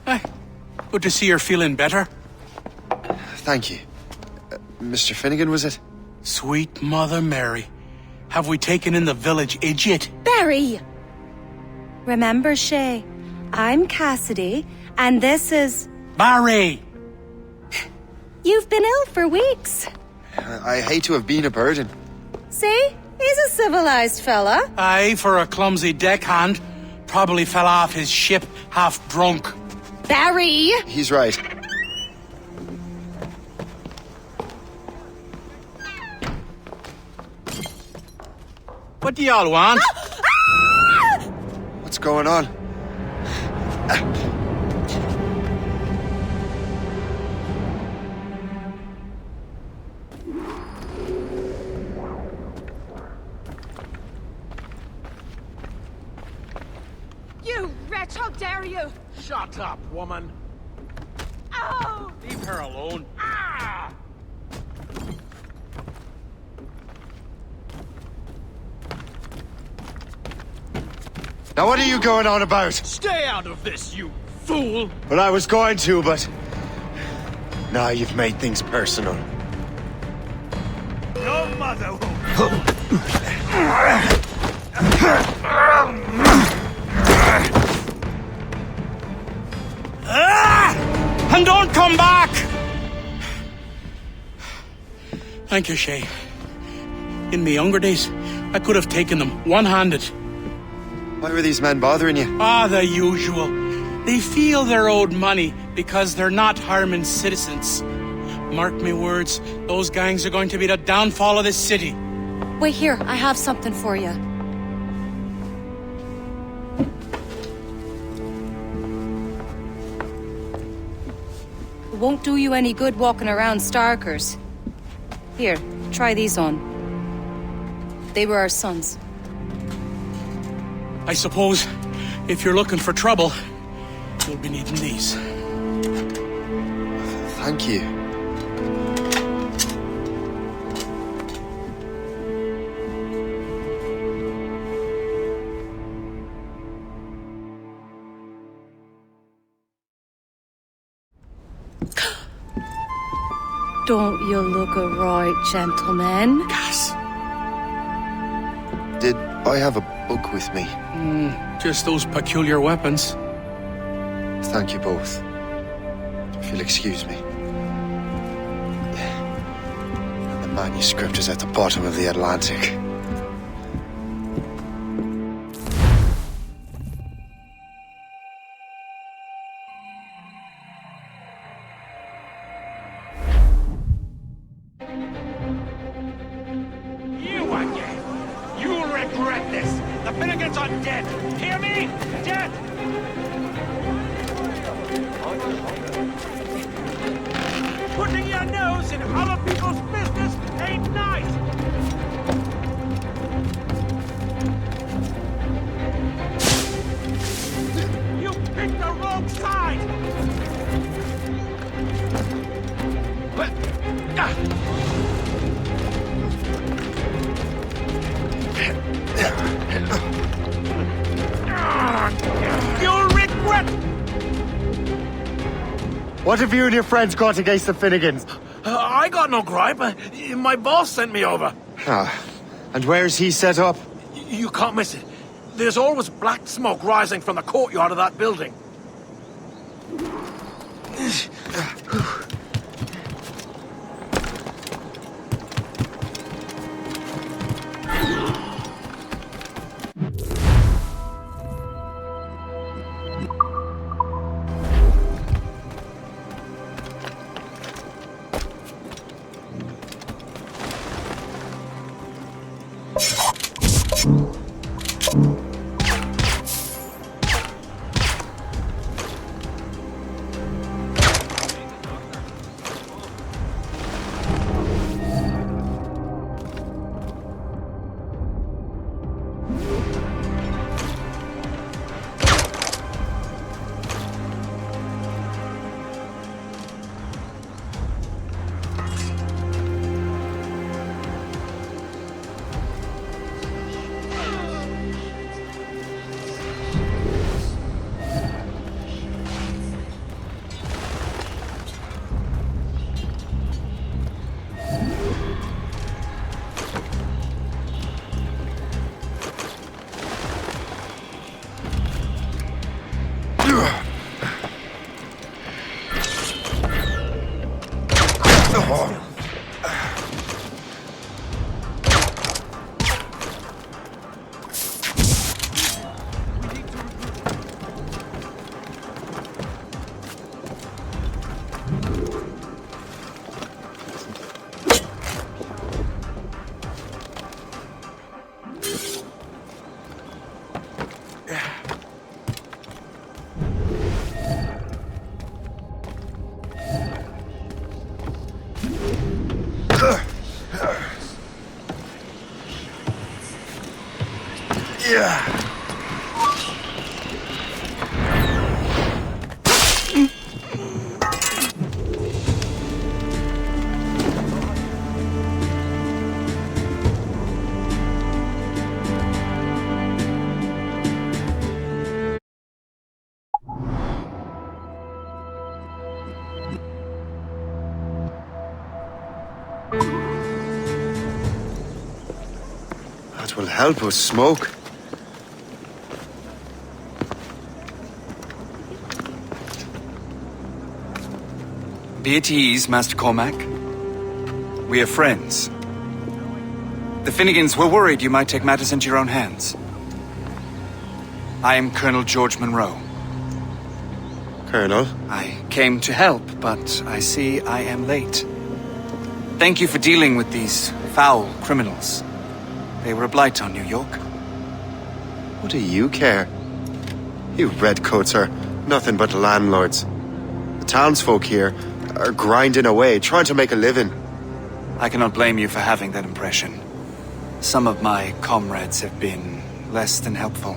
Hey, good to see you're feeling better. Thank you. Mr. Finnegan, was it? Sweet Mother Mary. Have we taken in the village idiot? Barry! Remember, Shay, I'm Cassidy, and this is... Barry! You've been ill for weeks. I hate to have been a burden. See? He's a civilized fella. Aye, for a clumsy deckhand. Probably fell off his ship half drunk. Barry! He's right. What do y'all want? What's going on? You wretch, how dare you! Shut up, woman. Oh! Leave her alone. Ah! Now what are you going on about? Stay out of this, you fool! Well, I was going to, but... Now you've made things personal. Your mother will... And don't come back! Thank you, Shay. In my younger days, I could have taken them one-handed. Why were these men bothering you? Ah, the usual. They feel they're owed money because they're not harming citizens. Mark me words, those gangs are going to be the downfall of this city. Wait here, I have something for you. It won't do you any good walking around Starkers. Here, try these on. They were our sons. I suppose, if you're looking for trouble, you'll be needing these. Thank you. Don't you look a right, gentlemen? Gas. Did I have a book with me? Just those peculiar weapons. Thank you both. If you'll excuse me. The manuscript is at the bottom of the Atlantic. You again! You'll regret this! The Finnegans are dead! Hear me? Dead! Putting your nose in other people's business ain't nice! You picked the wrong side! You'll regret! What have you and your friends got against the Finnegans? I got no gripe. My boss sent me over. And where's he set up? You can't miss it. There's always black smoke rising from the courtyard of that building. Yeah. That will help us smoke. Be at ease, Master Cormac. We are friends. The Finnegans were worried you might take matters into your own hands. I am Colonel George Monroe. Colonel? I came to help, but I see I am late. Thank you for dealing with these foul criminals. They were a blight on New York. What do you care? You redcoats are nothing but landlords. The townsfolk here are grinding away, trying to make a living. I cannot blame you for having that impression. Some of my comrades have been less than helpful.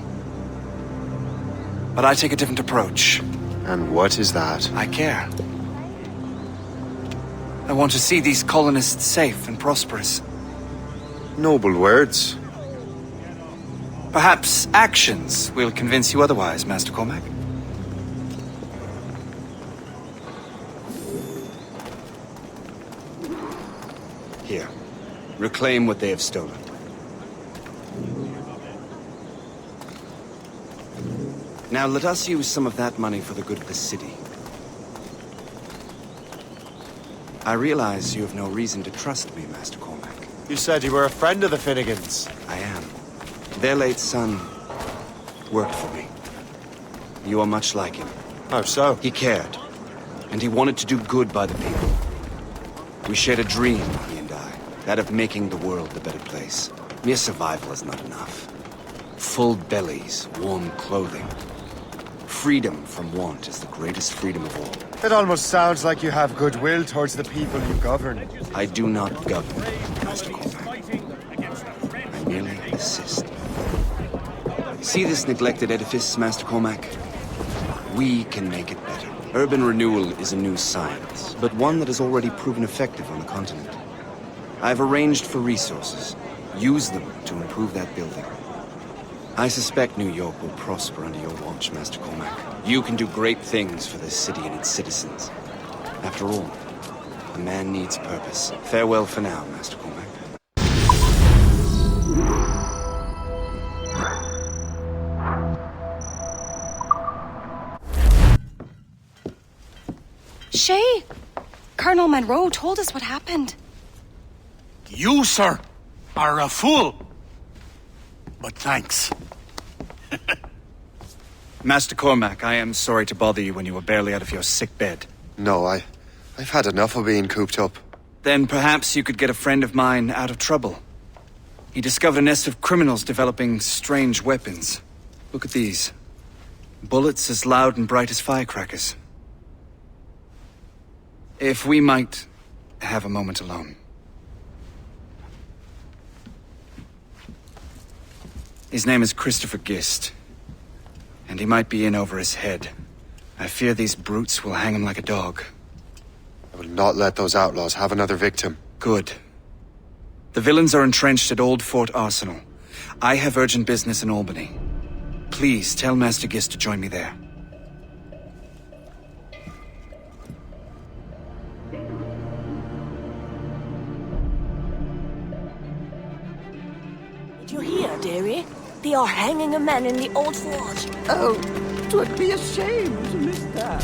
But I take a different approach. And what is that? I care. I want to see these colonists safe and prosperous. Noble words. Perhaps actions will convince you otherwise, Master Cormac. Here. Reclaim what they have stolen. Now let us use some of that money for the good of the city. I realize you have no reason to trust me, Master Cormac. You said you were a friend of the Finnegans. I am. Their late son worked for me. You are much like him. How so? He cared, and he wanted to do good by the people. We shared a dream, he and I, that of making the world a better place. Mere survival is not enough. Full bellies, warm clothing. Freedom from want is the greatest freedom of all. It almost sounds like you have goodwill towards the people you govern. I do not govern, Master Cormac. I merely assist. See this neglected edifice, Master Cormac? We can make it better. Urban renewal is a new science, but one that has already proven effective on the continent. I've arranged for resources. Use them to improve that building. I suspect New York will prosper under your watch, Master Cormac. You can do great things for this city and its citizens. After all, a man needs purpose. Farewell for now, Master Cormac. Shay! Colonel Monroe told us what happened. You, sir, are a fool. But thanks. Master Cormac, I am sorry to bother you when you were barely out of your sick bed. No, I've had enough of being cooped up. Then perhaps you could get a friend of mine out of trouble. He discovered a nest of criminals developing strange weapons. Look at these. Bullets as loud and bright as firecrackers. If we might have a moment alone. His name is Christopher Gist. And he might be in over his head. I fear these brutes will hang him like a dog. I will not let those outlaws have another victim. Good. The villains are entrenched at Old Fort Arsenal. I have urgent business in Albany. Please tell Master Gist to join me there. Did you hear, dearie? They are hanging a man in the old fort. Oh, 'twould be a shame to miss that.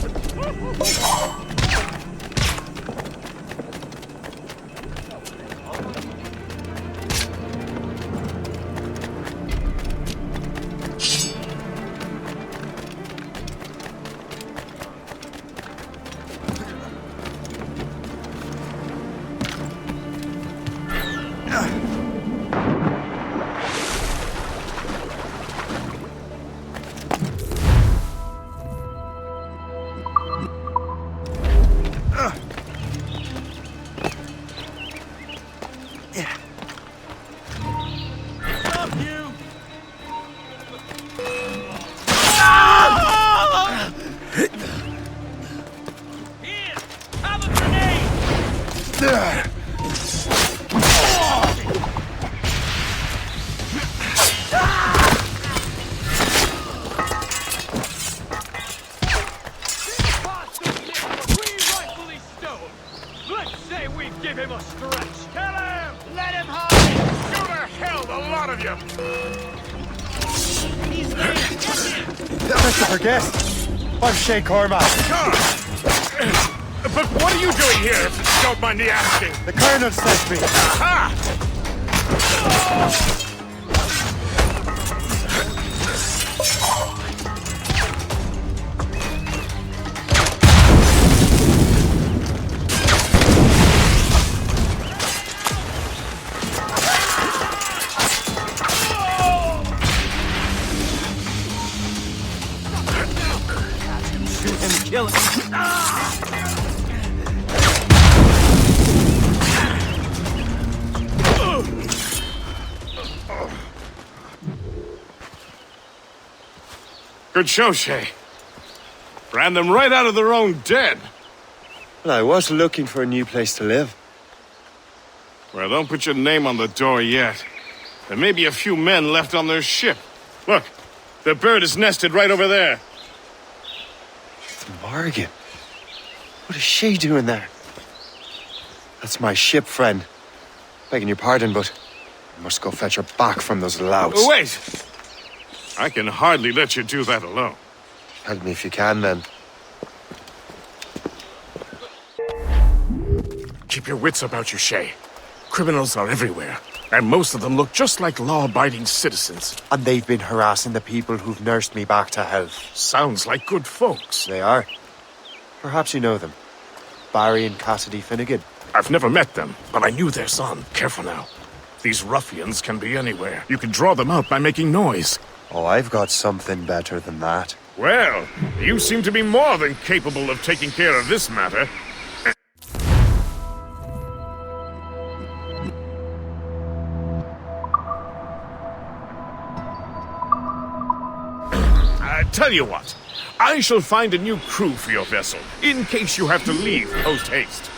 him! Christopher Guest! I'm Shay Cormac. But what are you doing here, if you don't mind me asking? The Colonel sent me. Aha! Kill him. Good show, Shay. Ran them right out of their own den. Well, I was looking for a new place to live. Well, don't put your name on the door yet. There may be a few men left on their ship. Look, the bird is nested right over there. Morgan. What is she doing there? That's my ship, friend. Begging your pardon, but I must go fetch her back from those louts. Oh, wait! I can hardly let you do that alone. Help me if you can, then. Keep your wits about you, Shay. Criminals are everywhere, and most of them look just like law-abiding citizens. And they've been harassing the people who've nursed me back to health. Sounds like good folks. They are. Perhaps you know them. Barry and Cassidy Finnegan. I've never met them, but I knew their son. Careful now. These ruffians can be anywhere. You can draw them out by making noise. Oh, I've got something better than that. Well, you seem to be more than capable of taking care of this matter. Tell you what, I shall find a new crew for your vessel, in case you have to leave post-haste.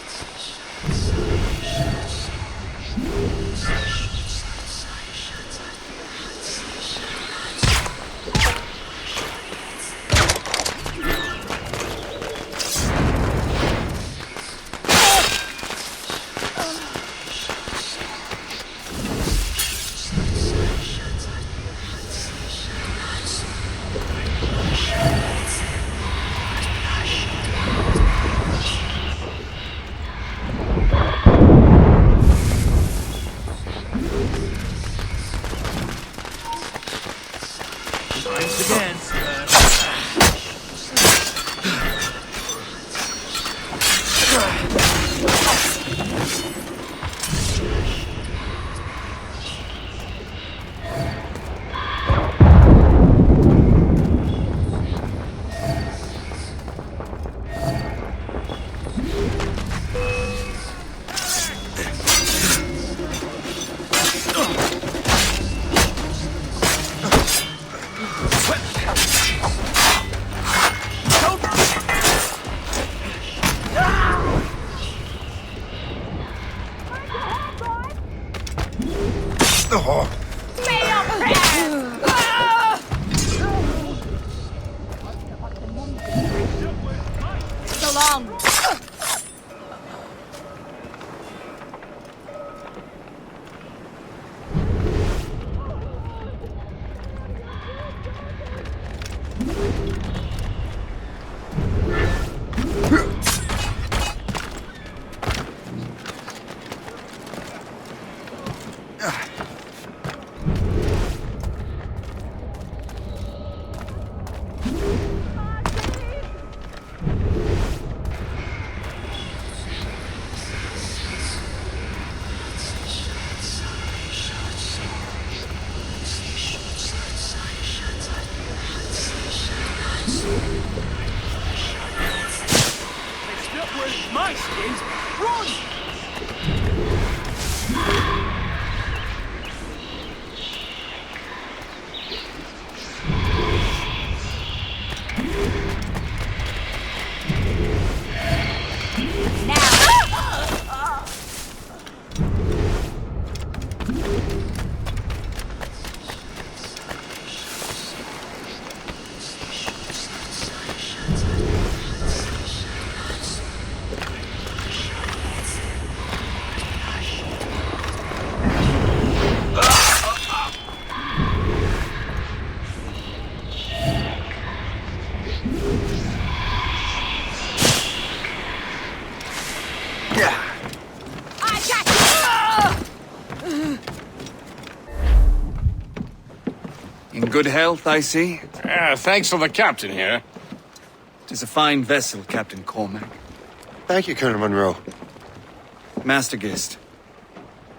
So long. My skins! Run! In good health, I see. Thanks to the captain here. Tis a fine vessel, Captain Cormac. Thank you, Colonel Monroe. Master Gist,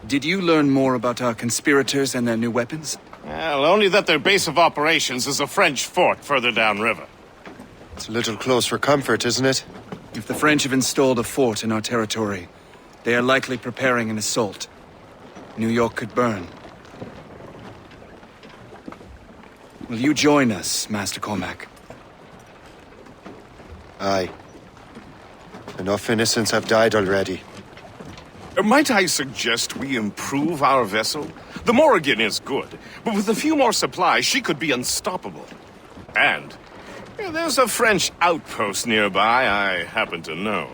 did you learn more about our conspirators and their new weapons? Well, only that their base of operations is a French fort further downriver. It's a little close for comfort, isn't it? If the French have installed a fort in our territory, they are likely preparing an assault. New York could burn. Will you join us, Master Cormac? Aye. Enough innocents have died already. Might I suggest we improve our vessel? The Morrigan is good, but with a few more supplies, she could be unstoppable. And there's a French outpost nearby I happen to know.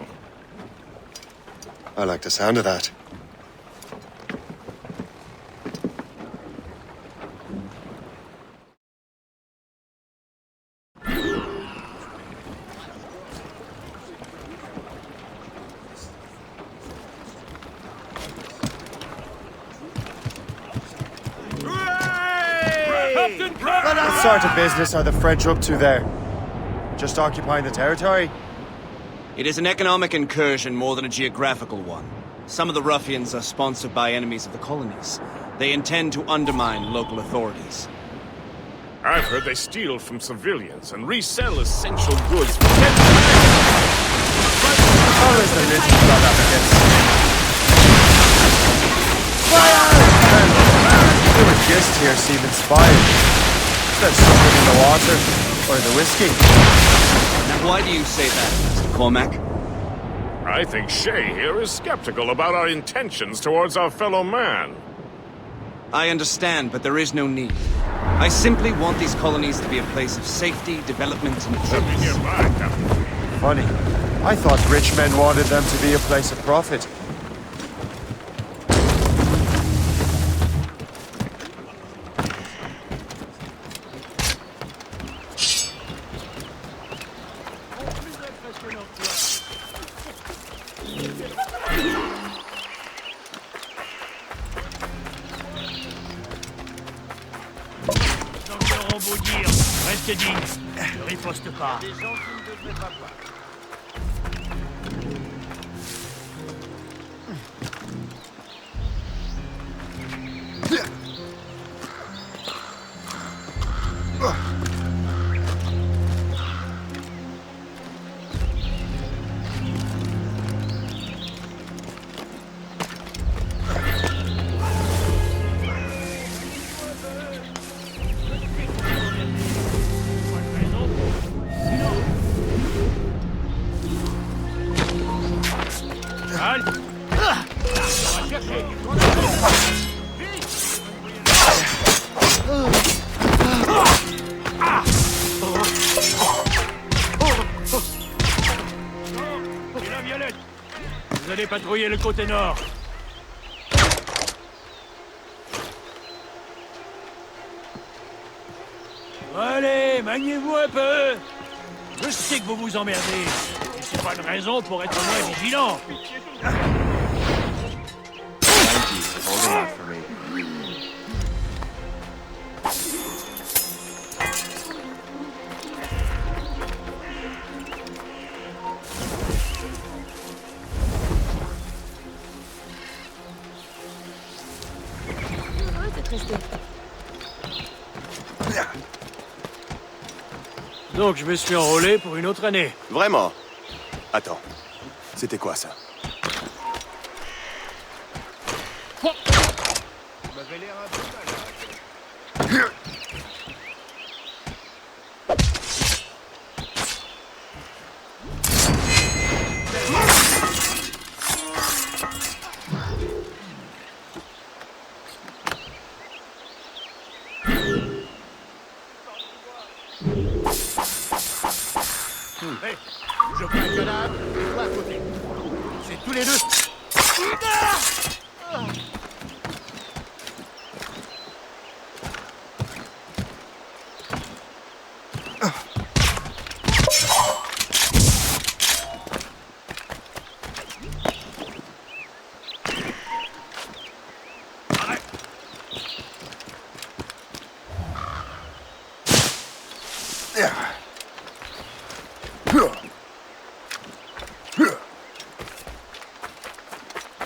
I like the sound of that. What sort of business are the French up to there? Just occupying the territory? It is an economic incursion more than a geographical one. Some of the ruffians are sponsored by enemies of the colonies. They intend to undermine local authorities. I've heard they steal from civilians and resell essential goods for Always the little blood advocates. Fire! You and Gist here seem inspired. There's something in the water, or the whiskey. Now why do you say that, Master Cormac? I think Shay here is skeptical about our intentions towards our fellow man. I understand, but there is no need. I simply want these colonies to be a place of safety, development, and peace. Funny. I thought rich men wanted them to be a place of profit. Reste digne. Ne riposte pas. Des gens qui ne devraient pas voir. Vous allez patrouiller le côté nord. Allez, maniez-vous un peu. Je sais que vous vous emmerdez, mais c'est pas une raison pour être moins vigilant. Thank you for holding that for me. Donc je me suis enrôlé pour une autre année. Vraiment? Attends, c'était quoi ça? Hey, je prends un cadavre et toi à côté. C'est tous les deux.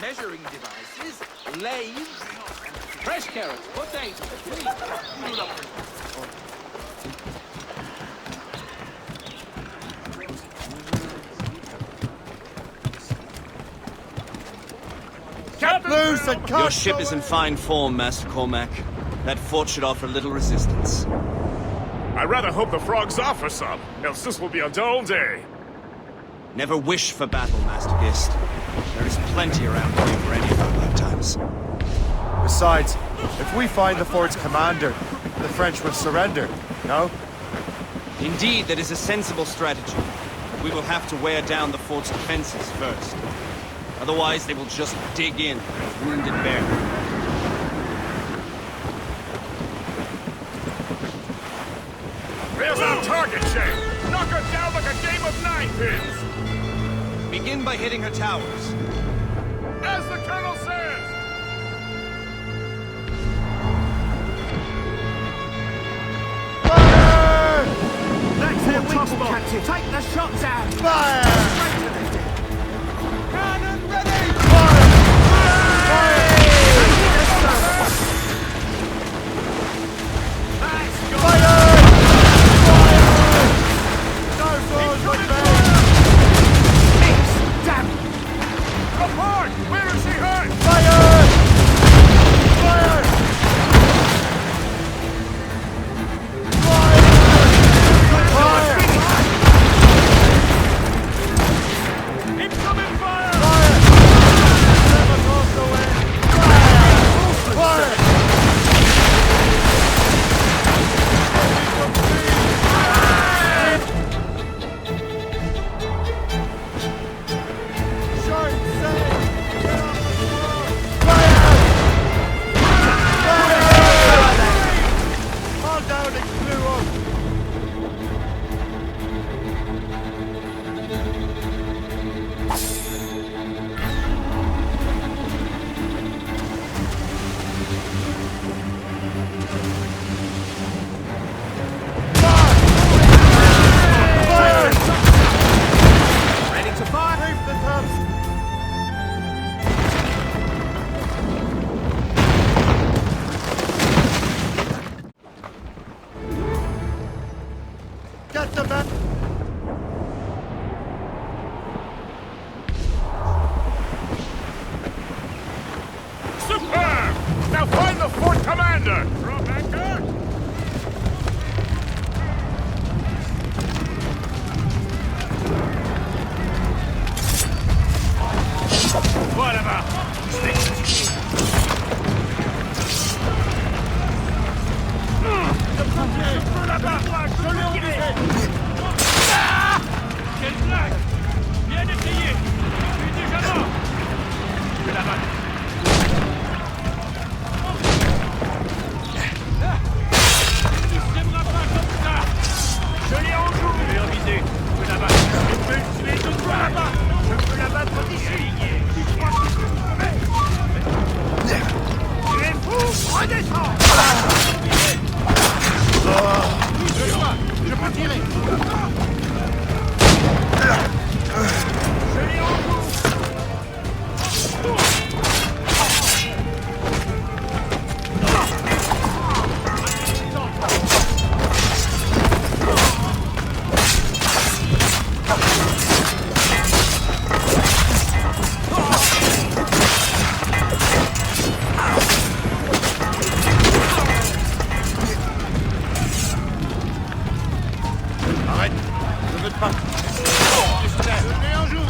Measuring devices, lathes, fresh carrots, potatoes, please. Your ship is in fine form, Master Cormac. That fort should offer little resistance. I rather hope the frogs offer some, else this will be a dull day. Never wish for battle, Master Gist. There is plenty around here for any of our lifetimes. Besides, if we find the fort's commander, the French will surrender, no? Indeed, that is a sensible strategy. But we will have to wear down the fort's defenses first. Otherwise, they will just dig in like a wounded bear. There's our target, Shay! Knock her down like a game of ninepins! Begin by hitting her towers. As the Colonel says! Fire! That's their weak spot. Captain. Take the shots out. Fire! Cannon ready. Fire! Fire! Report! Where is she hurt? Fire! Fire! Incoming fire! Never goes away! Fire! Short sail! Get off the floor! Fire! Fire! All down and blew up! Fire! Ready to fire. Reef the tops! Get the man! Superb! Now find the fort commander! Drop anchor! Whatever! Quelle blague! Bien essayé! Je suis déjà mort! Je la batte! Ne s'aimera pas comme ça! Je l'ai en joue! Je l'ai en visée! Je peux la battre! Je peux le tuer de toi là-bas! Je peux la battre d'ici! Tu crois que je peux me mettre? Tu es fou! Redescends! Je peux tirer! Je l'ai en joue! Arrête! Je veux te pas! Je l'ai en joue!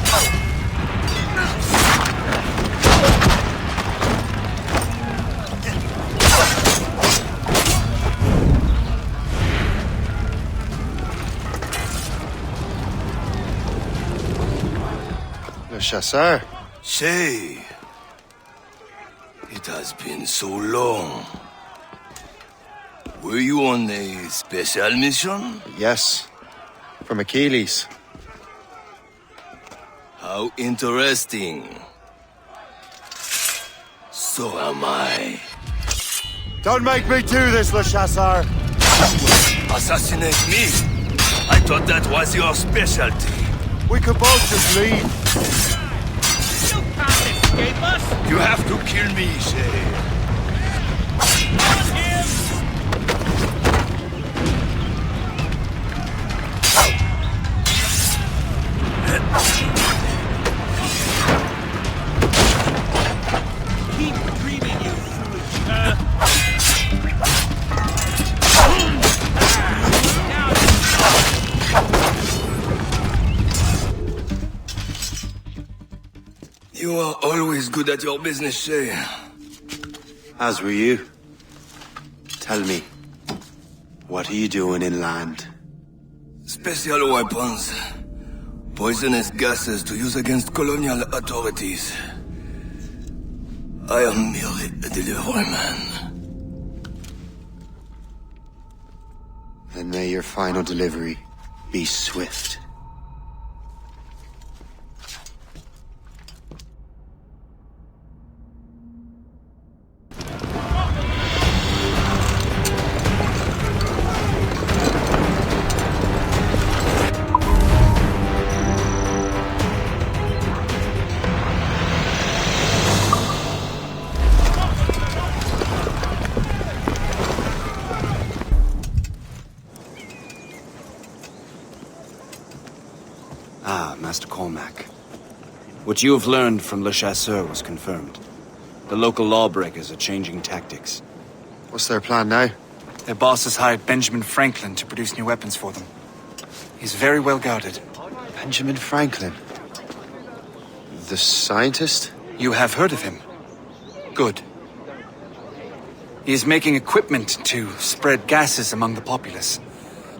Le chasseur? Shay, it has been so long. Were you on a special mission? Yes. From Achilles. How interesting. So am I. Don't make me do this, Le Chasseur! Assassinate me? I thought that was your specialty. We could both just leave. You can't escape us! You have to kill me, Shay. On him! Keep dreaming, you foolish You are always good at your business, Shay. As were you. Tell me, what are you doing inland? Special weapons. Poisonous gases to use against colonial authorities. I am merely a delivery man. Then may your final delivery be swift. Master Cormac. What you have learned from Le Chasseur was confirmed. The local lawbreakers are changing tactics. What's their plan now? Their boss has hired Benjamin Franklin to produce new weapons for them. He's very well guarded. Benjamin Franklin? The scientist? You have heard of him? Good. He is making equipment to spread gases among the populace.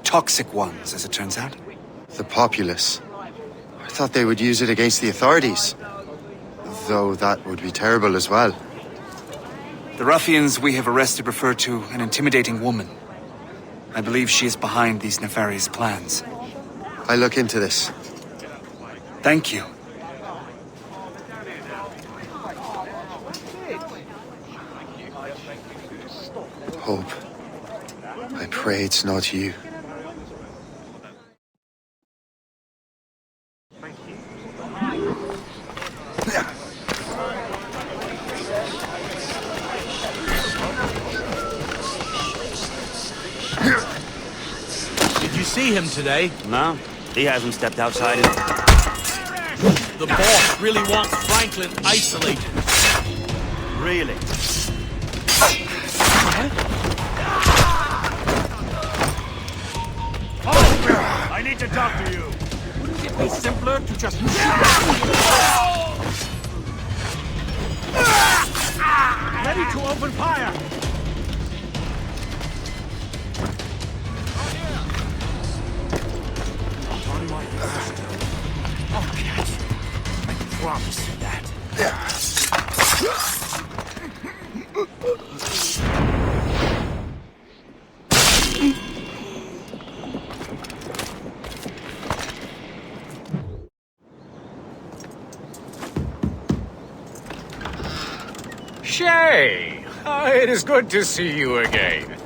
Toxic ones, as it turns out. The populace? I thought they would use it against the authorities. Though that would be terrible as well. The ruffians we have arrested refer to an intimidating woman. I believe she is behind these nefarious plans. I'll look into this. Thank you. Hope. I pray it's not you. Did you see him today? No, he hasn't stepped outside. The boss really wants Franklin isolated. Really? Oh, I need to talk to you. Wouldn't it be simpler to just... Ready to open fire. On my first. I'll catch you. I promise you that. Shay! It is good to see you again.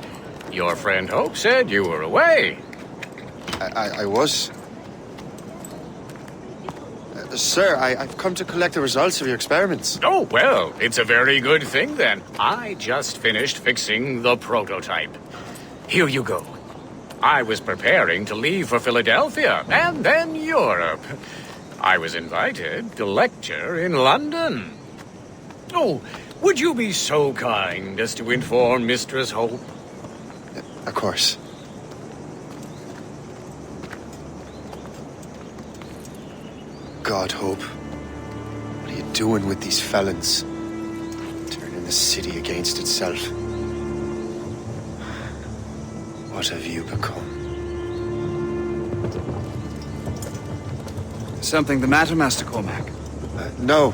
Your friend Hope said you were away. I was. Sir, I've come to collect the results of your experiments. Oh, well, it's a very good thing then. I just finished fixing the prototype. Here you go. I was preparing to leave for Philadelphia and then Europe. I was invited to lecture in London. Oh, would you be so kind as to inform Mistress Hope? Of course. God, Hope. What are you doing with these felons? Turning the city against itself. What have you become? Something the matter, Master Cormac? No.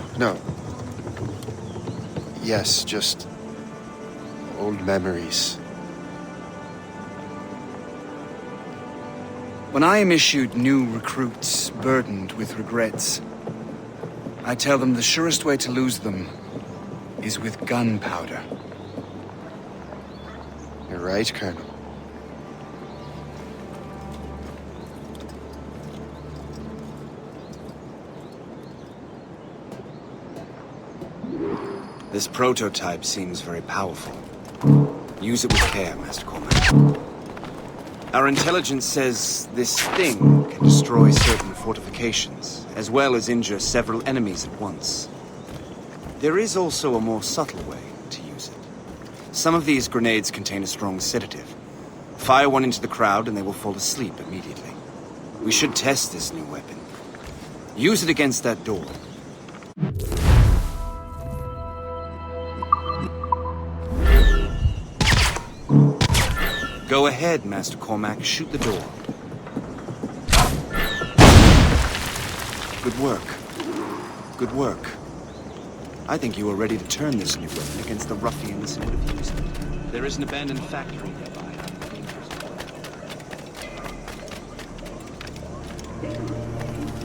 Yes, just old memories. When I am issued new recruits burdened with regrets, I tell them the surest way to lose them is with gunpowder. You're right, Colonel. This prototype seems very powerful. Use it with care, Master Cormac. Our intelligence says this thing can destroy certain fortifications, as well as injure several enemies at once. There is also a more subtle way to use it. Some of these grenades contain a strong sedative. Fire one into the crowd and they will fall asleep immediately. We should test this new weapon. Use it against that door. Go ahead, Master Cormac. Shoot the door. Good work. Good work. I think you are ready to turn this new weapon against the ruffians who would have used it. There is an abandoned factory nearby.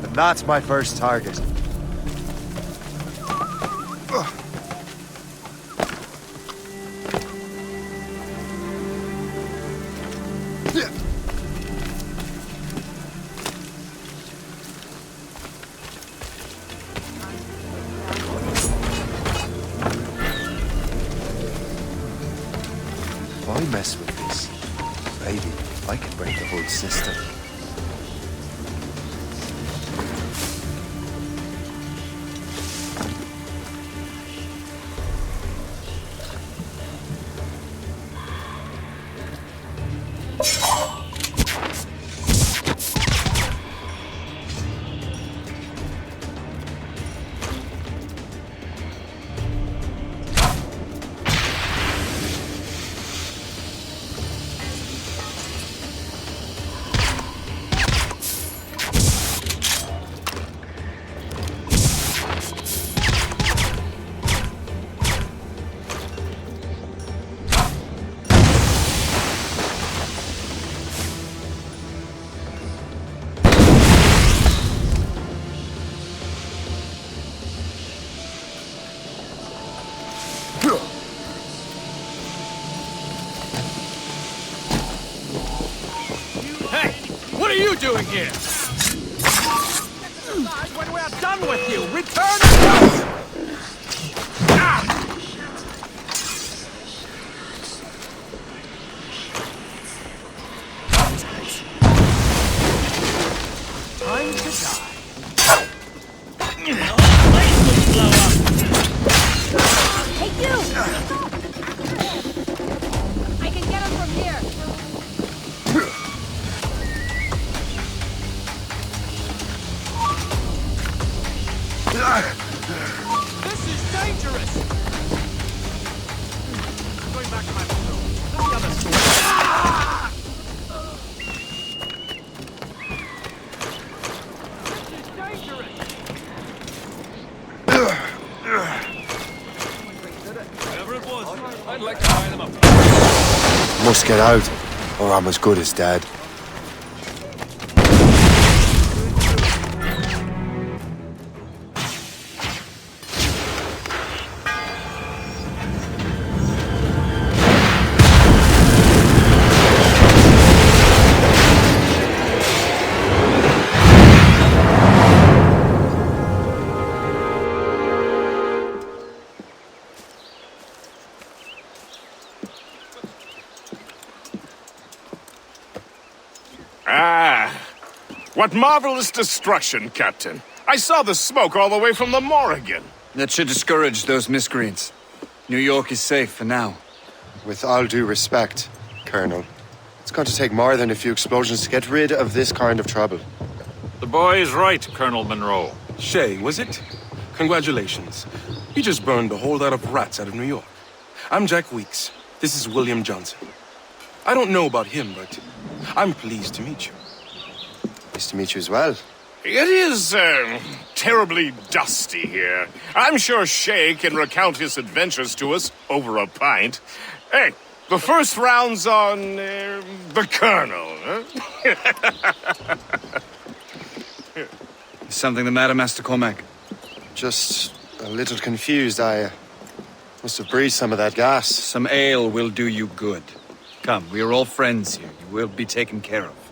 And that's my first target. Why mess with this? Maybe I can break the whole system. What are you doing here? When we're done with you, return it! Time to die. Hey, you! I can get him from here. This is dangerous! I'm going back to my room. The other sword. This is dangerous! Whatever it was, I'd like to tie them up. Must get out, or I'm as good as dead. What marvelous destruction, Captain. I saw the smoke all the way from the Morrigan. That should discourage those miscreants. New York is safe for now. With all due respect, Colonel, it's going to take more than a few explosions to get rid of this kind of trouble. The boy is right, Colonel Monroe. Shay, was it? Congratulations. You just burned a whole lot of rats out of New York. I'm Jack Weeks. This is William Johnson. I don't know about him, but I'm pleased to meet you. Nice to meet you as well. It is, terribly dusty here. I'm sure Shay can recount his adventures to us over a pint. Hey, the first round's on, the Colonel, huh? Is something the matter, Master Cormac? Just a little confused. I must have breathed some of that gas. Some ale will do you good. Come, we are all friends here. You will be taken care of.